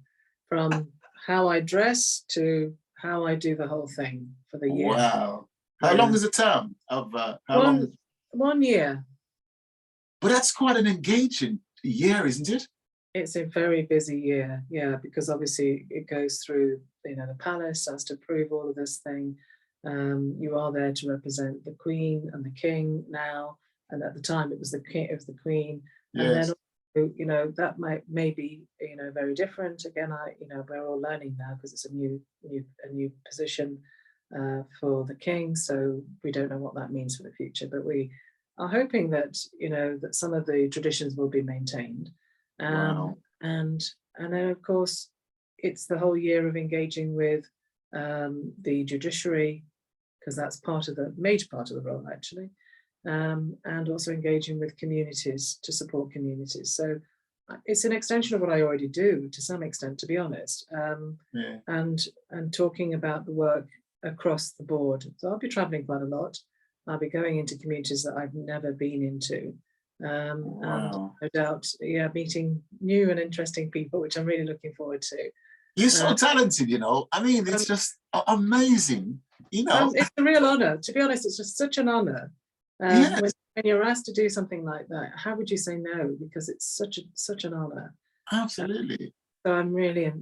From how I dress to how I do the whole thing for the year. Wow. How long is the term of how long? 1 year. But that's quite an engaging year, isn't it? It's a very busy year, yeah, because obviously it goes through, you know, the palace has to approve all of this thing. You are there to represent the Queen and the King now, and at the time it was the King, it was the Queen, and then, you know, that may be, you know, very different. Again, you know, we're all learning now because it's a new position for the King, so we don't know what that means for the future, but we are hoping that, you know, that some of the traditions will be maintained. And then, of course, it's the whole year of engaging with the judiciary, because that's major part of the role, actually, and also engaging with communities to support communities. So it's an extension of what I already do to some extent, to be honest, and talking about the work across the board. So I'll be traveling quite a lot. I'll be going into communities that I've never been into. And no doubt, yeah, meeting new and interesting people, which I'm really looking forward to. You're so talented, you know. I mean, it's just amazing, you know. It's a real honor. To be honest, it's just such an honor. When you're asked to do something like that, how would you say no? Because it's such an honor. Absolutely. So I'm really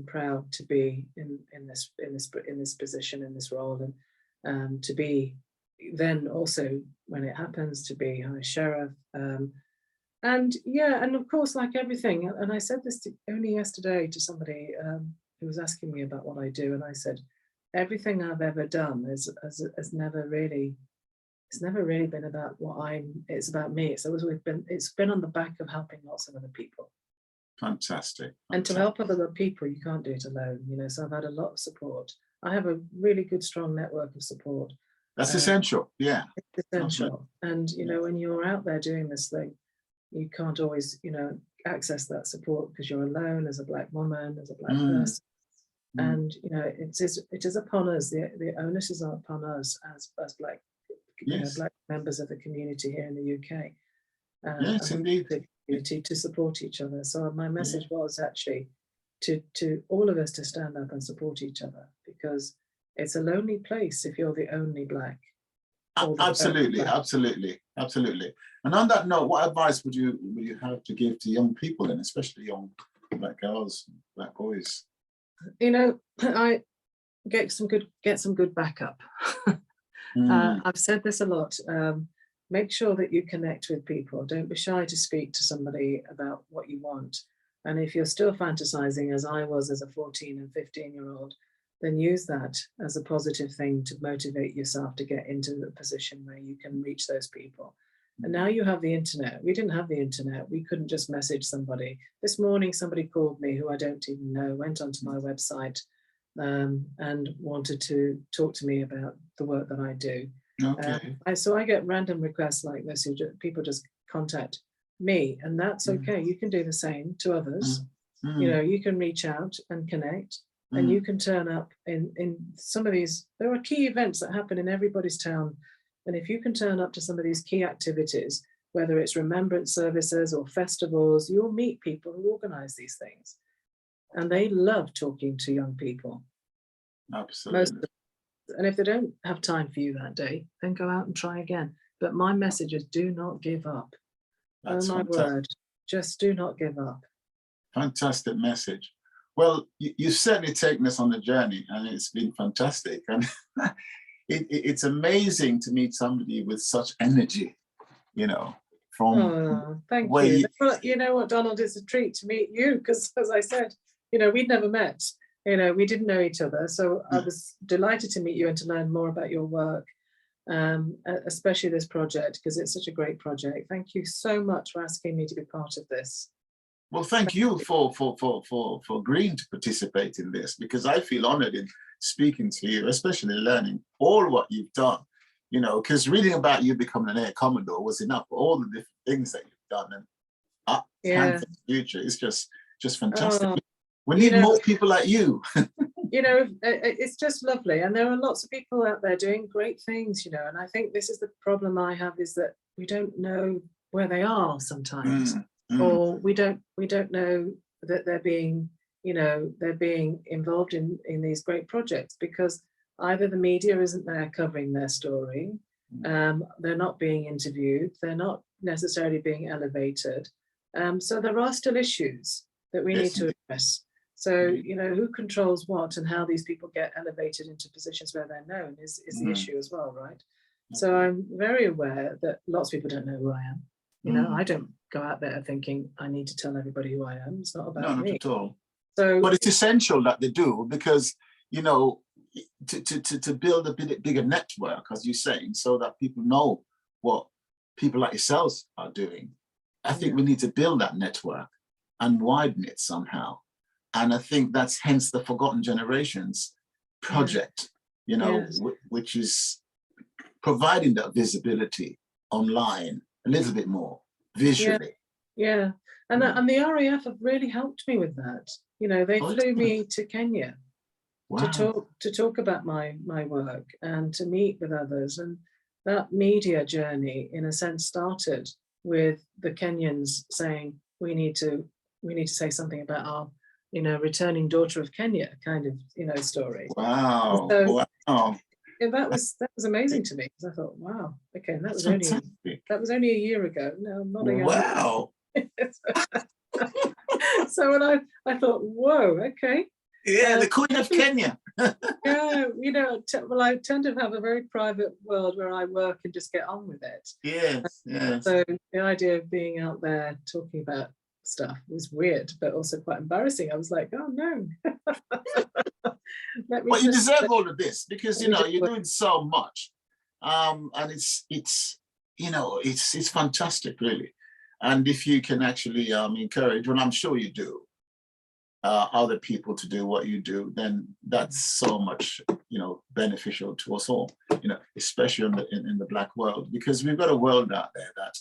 proud to be in this position, in this role, and to be then also, when it happens, to be High Sheriff. And yeah, and of course, like everything, and I said this only yesterday to somebody who was asking me about what I do, and I said, everything I've ever done has never really, it's never really been about it's about me. It's been on the back of helping lots of other people. Fantastic. And to help other people, you can't do it alone, you know, so I've had a lot of support. I have a really good, strong network of support. That's essential, yeah. It's essential. And, you know, when you're out there doing this thing, you can't always, you know, access that support because you're alone as a Black woman, as a Black person. And, you know, it is upon us, the onus is upon us as Black Yes. Black members of the community here in the UK. Yes, And indeed. the community to support each other. So my message Yeah. was actually to all of us to stand up and support each other, because it's a lonely place if you're the only Black. or the only Absolutely, Black. absolutely, absolutely. And on that note, what advice would you have to give to young people, and especially young Black girls, Black boys? I get some good backup. I've said this a lot. Make sure that you connect with people. Don't be shy to speak to somebody about what you want. And if you're still fantasizing, as I was as a 14 and 15-year-old, then use that as a positive thing to motivate yourself to get into the position where you can reach those people. And now you have the internet. We didn't have the internet. We couldn't just message somebody. This morning, somebody called me who I don't even know, went onto my website and wanted to talk to me about the work that I do. Okay. So I get random requests like this. People just contact me, and that's okay. You can do the same to others. You can reach out and connect, and you can turn up in some of these. There are key events that happen in everybody's town, and if you can turn up to some of these key activities, whether it's remembrance services or festivals, you'll meet people who organize these things, and they love talking to young people. Absolutely. And if they don't have time for you that day, then go out and try again. But my message is, do not give up. That's oh my fantastic. word, just do not give up. Fantastic message. Well, you've certainly taken us on the journey, and it's been fantastic. And it's amazing to meet somebody with such energy, from thank where you. But you know what, Donald, it's a treat to meet you, because as I said, we'd never met. We didn't know each other. So I was delighted to meet you and to learn more about your work, especially this project, because it's such a great project. Thank you so much for asking me to be part of this. Well, thank you for agreeing to participate in this, because I feel honored in speaking to you, especially learning all what you've done, because reading about you becoming an Air Commodore was enough for all the different things that you've done. And plan for the future is just fantastic. We need more people like you. It's just lovely. And there are lots of people out there doing great things, and I think this is the problem I have, is that we don't know where they are sometimes. Or we don't know that they're being involved in these great projects, because either the media isn't there covering their story, they're not being interviewed, they're not necessarily being elevated. So there are still issues that we need to address. So, who controls what and how these people get elevated into positions where they're known is the issue as well, right? So I'm very aware that lots of people don't know who I am. I don't go out there thinking I need to tell everybody who I am. It's not about me. Not at all. So, but it's essential that they do, because to build a bigger network, as you're saying, so that people know what people like yourselves are doing. I think we need to build that network and widen it somehow. And I think that's hence the Forgotten Generations project, which is providing that visibility online a little bit more visually. And the RAF have really helped me with that. They flew me to Kenya to talk about my work and to meet with others. And that media journey, in a sense, started with the Kenyans saying, we need to say something about our returning daughter of Kenya kind of story. Wow. So, wow. That was amazing to me, because I thought, wow, okay, that was only a year ago. No, I'm not a young wow. So when I thought, whoa, okay. Yeah, the Queen of Kenya. I tend to have a very private world where I work and just get on with it. Yes. So the idea of being out there talking about stuff was weird, but also quite embarrassing. I was like, oh no. But you deserve all of this, because you're doing so much, and it's fantastic, really. And if you can actually encourage, well, I'm sure you do, other people to do what you do, then that's so much beneficial to us all, especially in the Black world, because we've got a world out there that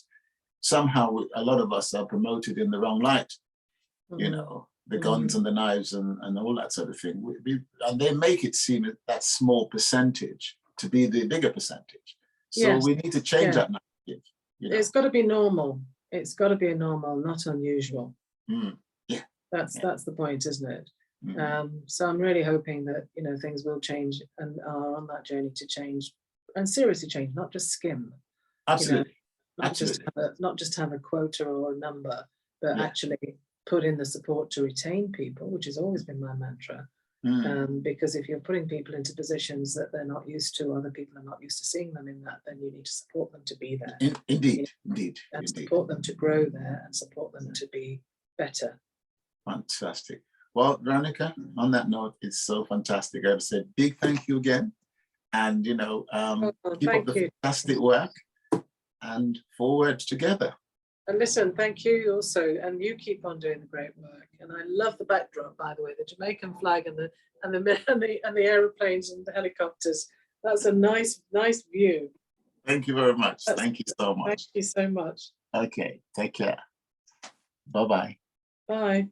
somehow a lot of us are promoted in the wrong light, the guns and the knives and all that sort of thing. And they make it seem that small percentage to be the bigger percentage. So Yes. we need to change Yeah. that narrative. You know? It's got to be normal. It's got to be a normal, not unusual. Yeah. That's the point, isn't it? Mm. So I'm really hoping that, you know, things will change and are on that journey to change, and seriously change, not just skim. Absolutely. You know, Absolutely. not just have a quota or a number, but Yeah. actually put in the support to retain people, which has always been my mantra. Because if you're putting people into positions that they're not used to, other people are not used to seeing them in that, then you need to support them to be there. Indeed. And support them to grow there and support them to be better. Fantastic. Well, Veronica, on that note, it's so fantastic. I have said big thank you again. And, you know, keep up the fantastic work and forward together. And listen, thank you also, and you keep on doing the great work. And I love the backdrop, by the way, the Jamaican flag and the aeroplanes and the helicopters. That's a nice view. Thank you very much. Thank you so much. Thank you so much. Okay, take care. Bye-bye. Bye.